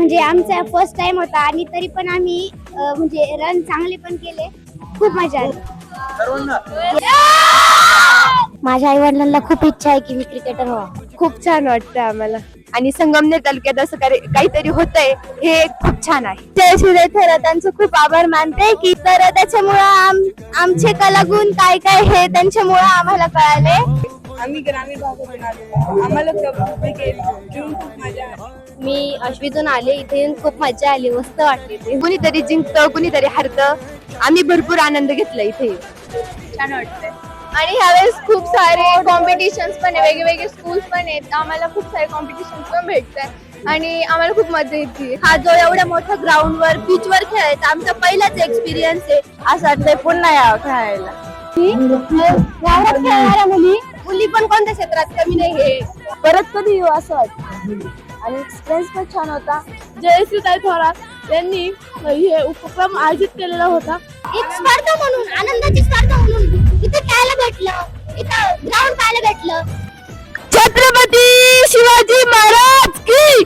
म्हणजे आमचा first time होता आणि तरी पण आम्ही म्हणजे रन चांगले पण केले. खूप मजा आली. माझ्या आई वडिलांना खूप इच्छा आहे की मी क्रिकेटर व्हावा. खूप छान वाटतं आम्हाला आणि संगमनेर तालुक्यात असं काहीतरी होतंय हे खूप छान आहे. जयश्री थोरात त्यांचं खूप आभार मानते की तर त्याच्यामुळं आमचे कलागुण काय काय हे त्यांच्यामुळं आम्हाला कळाले. आम्ही ग्रामीण भागातून आलो, आम्हाला कबड्डी खेळून खूप मजा आली. मी अश्वीतून आले, इथे येऊन खूप मजा आली, मस्त वाटली ते. कुणीतरी जिंकतं कुणीतरी हरतं, आम्ही भरपूर आनंद घेतला इथे. छान वाटतंय. आणि ह्यावेळेस खूप सारे कॉम्पिटिशन्स पण आहे, वेगवेगळे स्कूल्स पण आहेत. आम्हाला खूप सारे कॉम्पिटिशन्स पण भेटतात आणि आम्हाला खूप मजा येते. हा जो एवढ्या मोठ्या ग्राउंडवर बीचवर खेळायचा आमचा पहिलाच एक्सपिरियन्स आहे. असं वाटतंय पुन्हा यावं खेळायला. गावात खेळणाऱ्या मुली पण कोणत्या क्षेत्रात कमी नाही हे. परत कधी येऊ असं वाटतं आणि एक्सपिरियन्स पण छान होता. जयश्री थोरात यांनी हे उपक्रम आयोजित केलेला होता. एक स्पर्धा म्हणून, आनंदाची स्पर्धा म्हणून इथे खेळायला भेटलं, इथं ग्राउंड पाहायला भेटलं. छत्रपती शिवाजी महाराज की